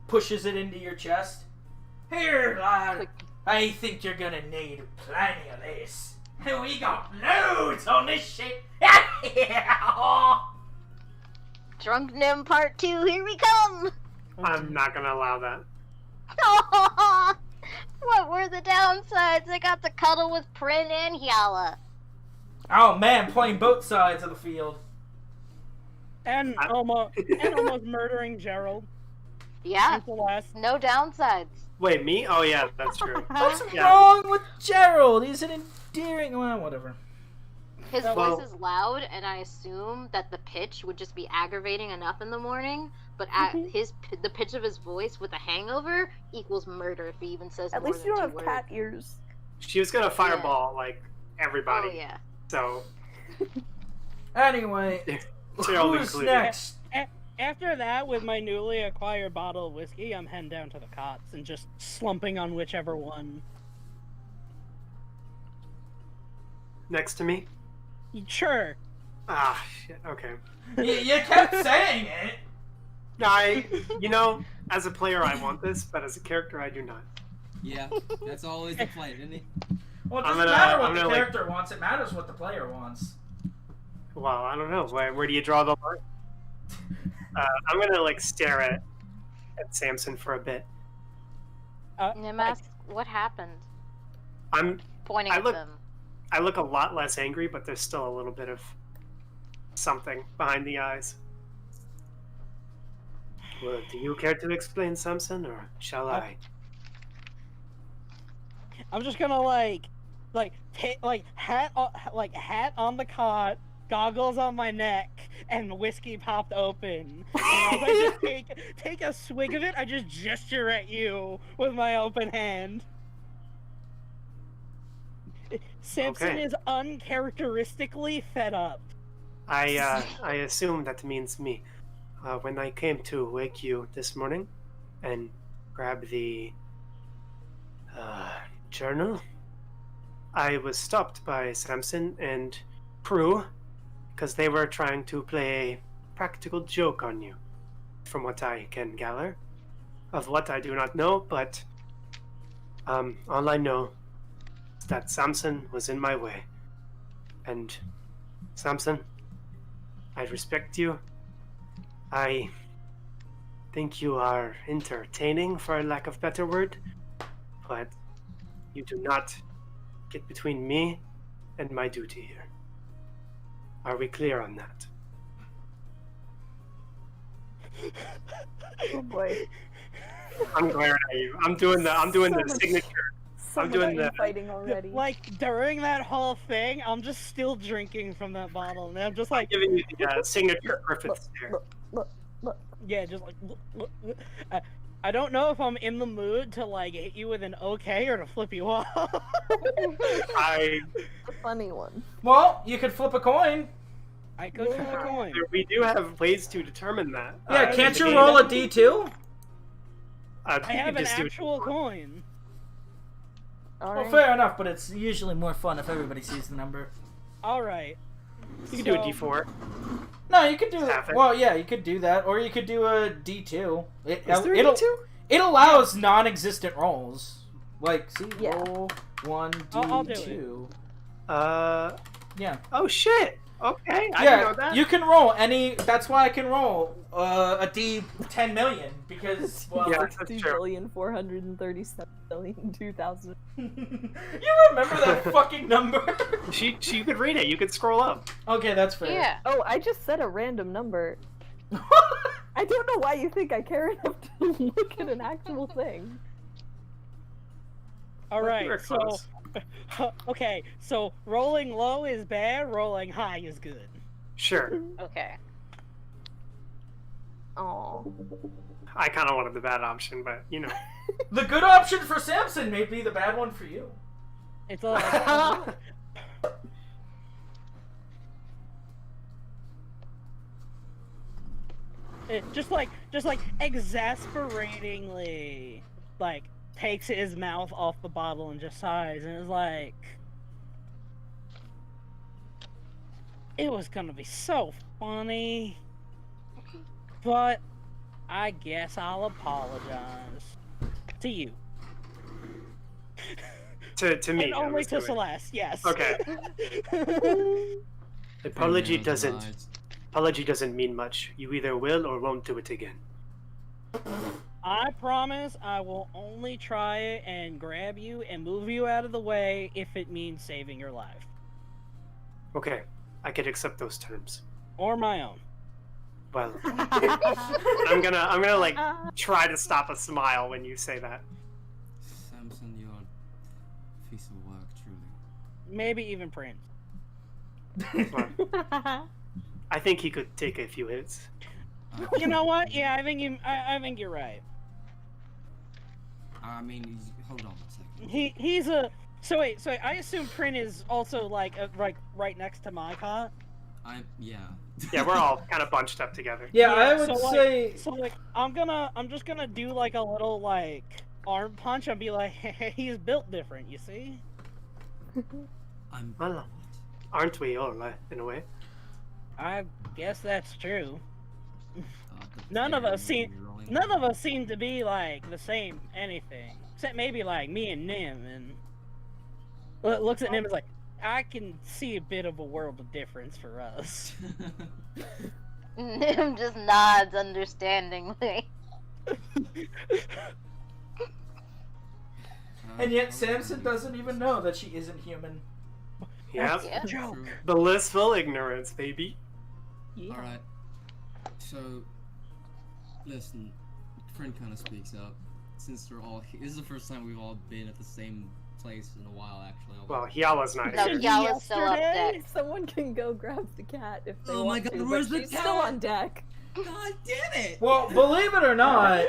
pushes it into your chest. Here, lad. I think you're gonna need plenty of this. We got loads on this ship. Drunk Nim Part 2, here we come! I'm not gonna allow that. What were the downsides? I got to cuddle with Prin and Hyala. Oh man, playing both sides of the field. And almost murdering Gerald. Yeah, no downsides. Wait, me? Oh yeah, that's true. What's wrong with Gerald? He's an endearing... Well, whatever. His voice is loud, and I assume that the pitch would just be aggravating enough in the morning, but the pitch of his voice with a hangover equals murder if he even says At more least than you don't two have words. cat ears. She was gonna fireball like everybody. Oh yeah. So. Anyway, who's next? After that, with my newly acquired bottle of whiskey, I'm heading down to the cots and just slumping on whichever one. Next to me? Sure. Ah, shit, okay. You kept saying it! As a player I want this, but as a character I do not. Yeah, that's always the play, isn't it? Well, it doesn't matter what the character wants, it matters what the player wants. Well, I don't know. Where do you draw the line? I'm gonna stare at Samson for a bit. Nim asks, what happened? I'm pointing at them. I look a lot less angry, but there's still a little bit of something behind the eyes. Well, do you care to explain, Samson, or shall I? I'm just gonna hat on the cot, goggles on my neck, and whiskey popped open. And as I just take a swig of it, I just gesture at you with my open hand. Simpson is uncharacteristically fed up. I assume that means me. When I came to wake you this morning and grab the journal, I was stopped by Samson and Prue because they were trying to play a practical joke on you, from what I can gather. Of what I do not know, but all I know is that Samson was in my way. And Samson, I respect you. I think you are entertaining, for a lack of better word, but you do not get between me and my duty here. Are we clear on that? Oh boy. I'm glaring at you. I'm doing the signature. I'm doing the fighting already. Like during that whole thing, I'm just still drinking from that bottle, and I'm just like giving you the signature Griffith stare. Look. Yeah, just like look. I don't know if I'm in the mood to like hit you with an okay or to flip you off. I A funny one. Well, you could flip a coin. I could flip a coin. We do have ways to determine that. Yeah, can't you roll a d2? I have an actual coin. Well, fair enough, but it's usually more fun if everybody sees the number. Alright. You can do a d4. No, you could do that. Well, yeah, you could do that, or you could do a d2. It allows non-existent rolls. Like, see, roll 1, d2. Yeah. Oh shit. Okay, I didn't know that. You can roll any. That's why I can roll a d10 million because well, yeah, that's true. 2,437,002,000. You remember that fucking number? You could read it. You could scroll up. Okay, that's fair. Yeah. Oh, I just said a random number. I don't know why you think I care enough to look at an actual thing. Alright, so... Okay, so rolling low is bad, rolling high is good. Sure. Okay. Oh. I kind of wanted the bad option, but, you know. The good option for Samson may be the bad one for you. It's all... just like exasperatingly, like, takes his mouth off the bottle and just sighs and is like, it was gonna be so funny, but I guess I'll apologize to you. To me. And only to Celeste, yes. Okay. Apology doesn't mean much. You either will or won't do it again. I promise I will only try it and grab you and move you out of the way if it means saving your life. Okay, I could accept those terms. Or my own. Well, I'm gonna like try to stop a smile when you say that. Samson, you're a piece of work, truly. Maybe even Prince. Well, I think he could take a few hits. You know what? Yeah, I think you're right. I mean, hold on a second. He's a. So wait. I assume Prin is also like right next to my cot. Yeah. Yeah, we're all kind of bunched up together. Yeah, I would say. So like, I'm just gonna do like a little like arm punch and be like, hey, he's built different. You see? Well, aren't we all, in a way? I guess that's true. None of us seem to be like the same anything, except maybe like me and Nim. And looks at Nim and is like, I can see a bit of a world of difference for us. Nim just nods understandingly. And yet Samson doesn't even know that she isn't human. Yep. Yeah. Joke. Blissful ignorance, baby. Yeah. Alright. So, Listen, friend kind of speaks up. Since we're all here, this is the first time we've all been at the same place in a while, actually. Well, Hyala's not No, here. Yala's still up deck. Someone can go grab the cat if they Oh want my God, to, where's but the she's cat? still on deck. God damn it! Well, believe it or not,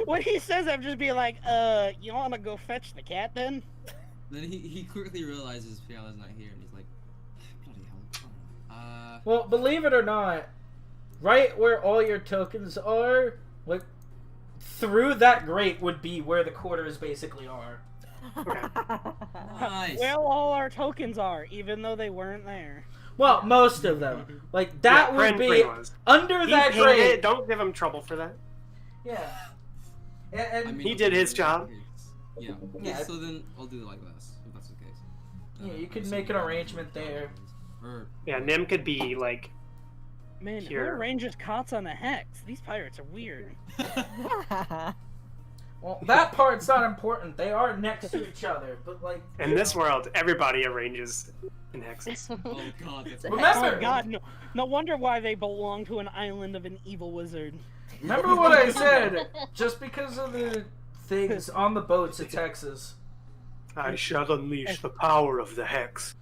When he says, I'm just being like, you wanna go fetch the cat then? Then he quickly realizes Fiala's not here, and he's like, bloody hell. well, believe it or not, right where all your tokens are, like, through that grate would be where the quarters basically are. Nice. Well, all our tokens are, even though they weren't there. Well, most of them. Like, that would be Prin was. under He that paid grate. it. Don't give him trouble for that. Yeah. And, I mean, He did his job. Yeah. Yeah. So then I'll do it like this, if that's the case. yeah, you could so make an then- arrangement there. Or Yeah, Nim could be like. Man, who Here. arranges cots on the hex? These pirates are weird. Well, that part's not important. They are next to each other, but like In this world, everybody arranges in hexes. oh god, that's Remember- Oh god, no wonder why they belong to an island of an evil wizard. remember what I said. Just because of the things on the boats, it's hexes. I shall unleash the power of the hex.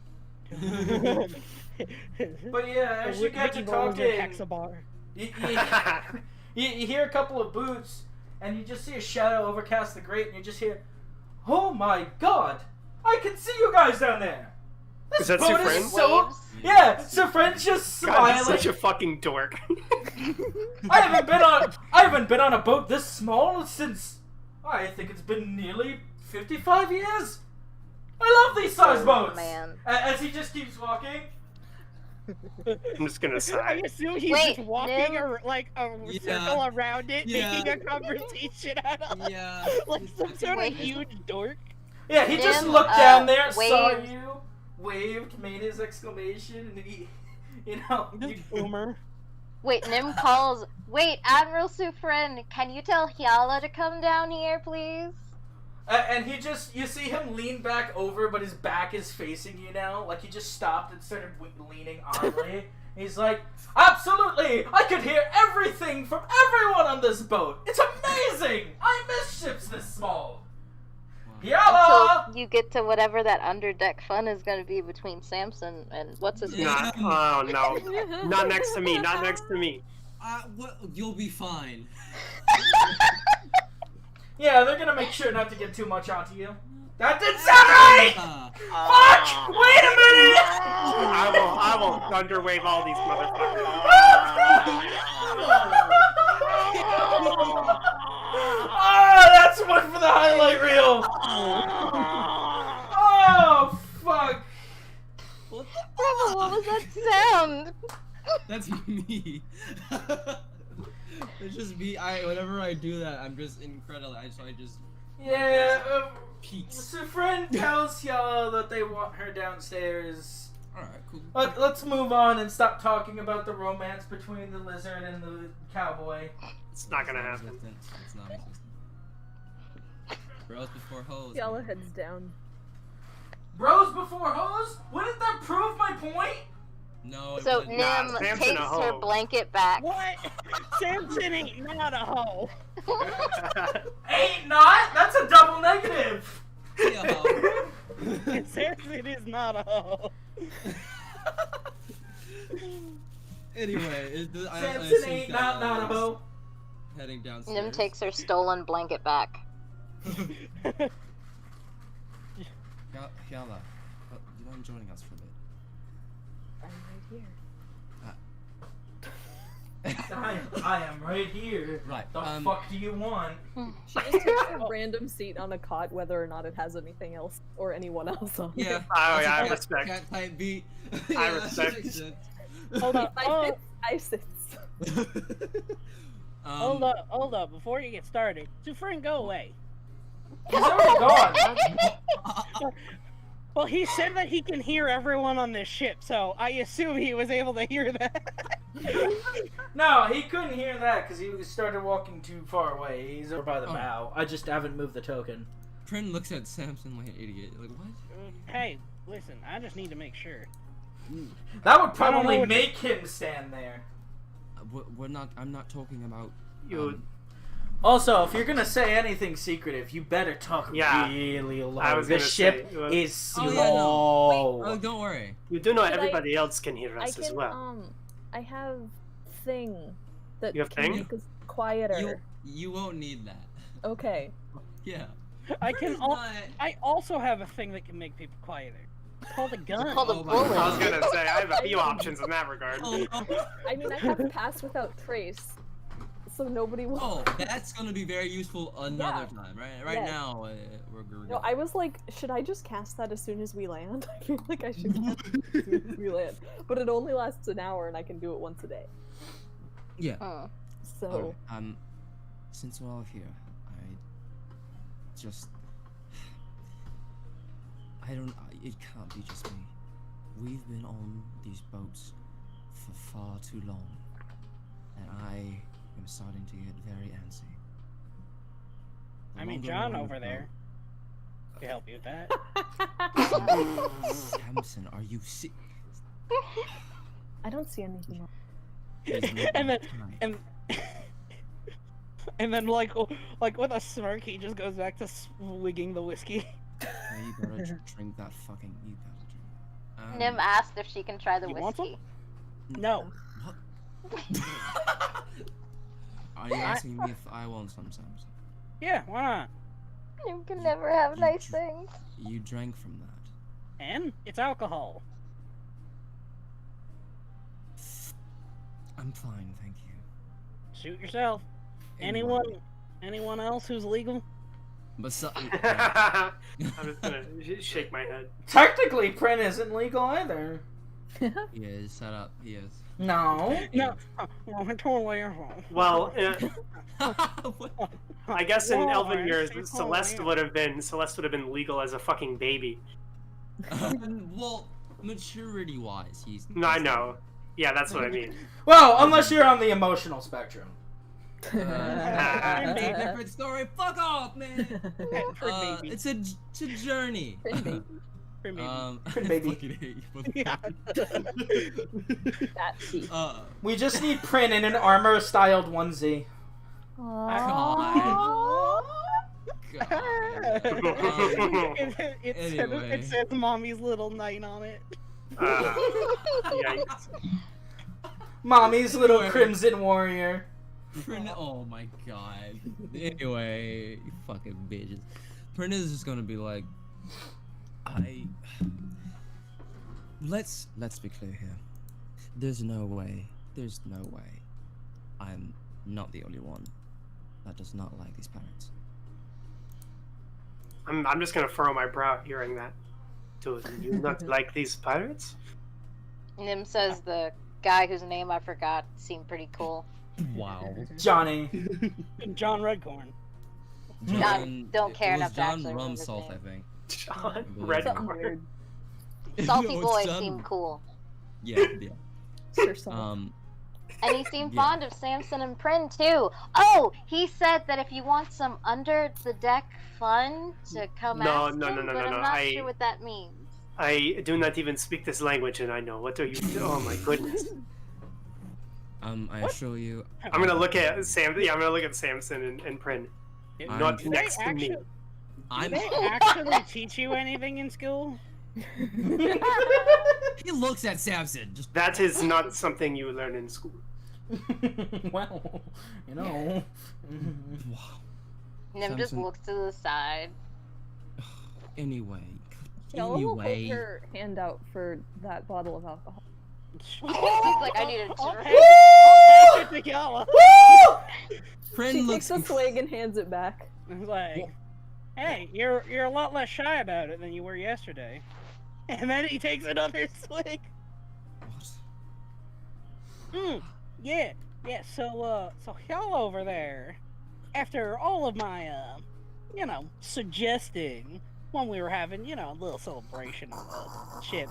But yeah, as you get to talking, Hexabar. you hear a couple of boots, and you just see a shadow overcast the grate, and you just hear, "Oh my god, I can see you guys down there." This Is that boat Sufren? is so Waves. yeah. Sufren's just God, smiling. he's such a fucking dork. I haven't been on a boat this small since I think it's been nearly 55 years. I love these size boats. Man. As he just keeps walking. I'm just gonna I sigh. assume he's Wait, just walking Nim? or like a Yeah. circle around it, Yeah. making a conversation out of Yeah. like some sort Wait. of huge dork. Yeah, he just Nim, looked down there, saw waved. you, waved, made his exclamation, and he, you know, you, Just boomer. Wait, Nim calls. Wait, Admiral Sufren, can you tell Hyala to come down here, please? and he just, you see him lean back over, but his back is facing you now. Like he just stopped and started leaning oddly. He's like, absolutely! I could hear everything from everyone on this boat! It's amazing! I miss ships this small! Hyala! Until you get to whatever that underdeck fun is going to be between Samson and what's his name? Not, oh no, not next to me. Not next to me. What? You'll be fine. Yeah, they're gonna make sure not to get too much onto you. That didn't sound right! Fuck! Wait a minute! I will thunder wave all these motherfuckers. Oh, that's one for the highlight reel! Oh, fuck! What What was that sound? That's me. It's just me. Whenever I do that, I'm just incredible. I just Yeah, peaks. Sufren tells y'all that they want her downstairs. Alright, cool. Let's move on and stop talking about the romance between the lizard and the cowboy. It's not gonna happen. It's not existent. Bros before hoes. Yala heads down. Bros before hoes? Wouldn't that prove my point? No. It So wouldn't. Nah, Nim Samson takes a her hoe. blanket back. What? Samson ain't not a hoe. Ain't not? That's a double negative. Yeah. Samson is not a hoe. Anyway, I Samson think ain't not a hoe. heading downstairs. Nim takes her stolen blanket back. Hyala, do you mind joining us for a bit? I'm right here. I am right here. Right. The fuck do you want? She just takes a random seat on a cot, whether or not it has anything else or anyone else on it. Yeah. Oh, yeah, I Cat- respect. Cat type beat. I that respect. makes sense. Hold up. I sit. Hold up. Before you get started, Sufren, go away. He's already gone. Well, he said that he can hear everyone on this ship, so I assume he was able to hear that. No, he couldn't hear that because he started walking too far away. He's over by the bow. I just haven't moved the token. Prin looks at Samson like an idiot. Like, what? Hey, listen, I just need to make sure. That would I don't know probably what- make him stand there. We're not. I'm not talking about. You Also, if you're gonna say anything secretive, you better talk really low. I was this ship is slow. Oh, don't worry. You do know everybody else can hear us as well. I have thing that you have can make us quieter. You won't need that. Okay. Yeah. I also have a thing that can make people quieter. It's called a gun. It's called a bullet. I was gonna say I have a few options in that regard. I mean, I have pass without trace, so nobody will. Oh, that's gonna be very useful another time, right? Right now, we're No, I was like, should I just cast that as soon as we land? I feel like I should cast it as soon as we land, but it only lasts an hour, and I can do it once a day. Yeah. So. Right, since we're all here, it can't be just me. We've been on these boats for far too long, and I am starting to get very antsy. I mean, John over there can help you with that. Samson, are you sick? I don't see anything wrong. And then like with a smirk, he just goes back to swigging the whiskey. Yeah, you gotta drink that fucking. You gotta drink. Nim asked if she can try the You want whiskey. No. What? Are you asking me if I want some, Samson? Yeah, why not? You can never have nice things. You drank from that. And it's alcohol. I'm fine, thank you. Shoot yourself. Anyone else who's legal? But I'm just gonna shake my head. Technically, print isn't legal either. He is. Shut up. He is. No. I totally am. Well, I guess in Elven years, Celeste would have been legal as a fucking baby. Well, maturity-wise, he's. No, I know. Yeah, that's what I mean. Well, unless you're on the emotional spectrum. Different story. Fuck off, man. It's a journey. Baby. Yeah. We just need print in an armor-styled onesie. It says Mommy's Little Knight on it. Yikes. Mommy's Little Crimson Warrior. Oh my god. Anyway, you fucking bitches. Prentice is just gonna be like, Let's be clear here. There's no way I'm not the only one that does not like these pirates. I'm just gonna furrow my brow hearing that. Do you not like these pirates? Nim says the guy whose name I forgot seemed pretty cool. Wow. Johnny. John Redcorn. Don't care enough to John actually remember his Rumsalt, name. I think. John Redcorn. Salty boy seemed cool. Yeah. And he seemed fond of Samson and Prin too. Oh, he said that if you want some under the deck fun to come ask him, but I'm not sure what that means. I do not even speak this language, and I know. What are you? Oh my goodness. I assure you. I'm gonna look at Sam. Yeah, I'm gonna look at Samson and Prin. Not next to me. Did they actually teach you anything in school? He looks at Samson. That is not something you learn in school. Well, you know. Wow. Nim just looks to the side. Anyway. We'll hold her hand out for that bottle of alcohol. He's like, I need a drink. She takes a swig and hands it back. It's like, hey, you're a lot less shy about it than you were yesterday. And then he takes another swig. What? Yeah. So y'all over there, after all of my, suggesting when we were having, a little celebration on the ship,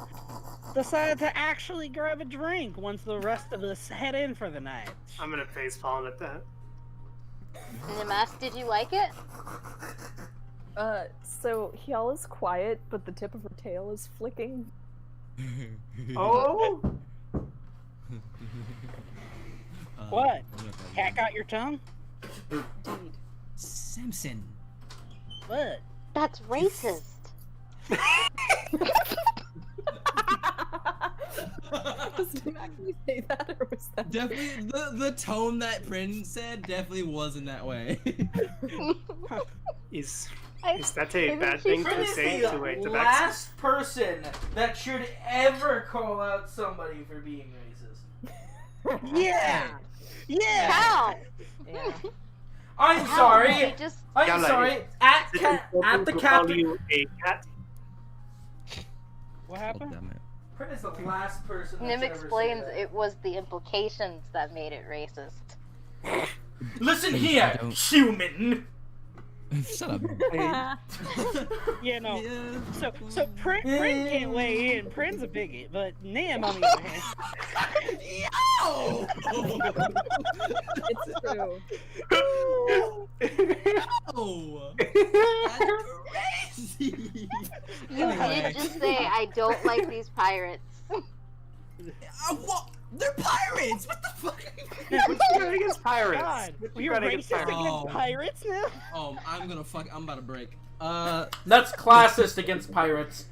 decided to actually grab a drink once the rest of us head in for the night. I'm gonna facepalm at that. Nim asked, did you like it? So Hyala's quiet, but the tip of her tail is flicking. Oh! What? Cat got your tongue? Indeed. Samson. What? That's racist. Does Nim actually say that, or was that Definitely, the tone that Prin said definitely wasn't that way. Is that a bad thing Prin to is say the to a tabaxi? last person that should ever call out somebody for being racist. Yeah. Yeah. How? Yeah. I'm How? sorry. He just I'm Yalla, sorry. At Is it the insulting to call captain. you a cat? What God happened? damn it. Prin is the last person. That Nim should ever say explains that. it was the implications that made it racist. Listen Please, here, I don't- human. Shut up. Yeah, no. Yeah. So Prin can't weigh in. Prin's a bigot, but Nim, on the other hand. Yo! It's true. Oh, that's crazy. You did just say I don't like these pirates. What? They're pirates. What the fuck? What's going against pirates? God, What's you're going against racist pirates? against Oh. pirates now? I'm about to break. That's classist against pirates.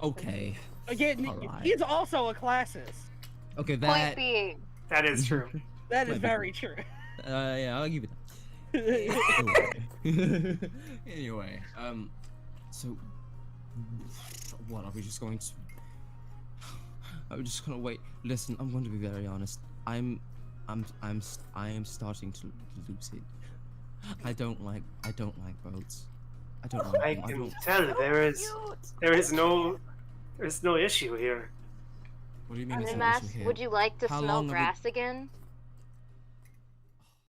Okay. Again, Alright. he's also a classist. Okay, Point that. being, That is true. That is Wait, very true. Yeah, I'll give it that. Anyway, so what are we just going to? I'm just gonna wait. Listen, I'm going to be very honest. I am starting to lose it. I don't like boats. I don't like I them. can don't. tell there is no issue here. What do you mean? on there's the no mask, issue here? would you like to How smell long have we- grass again?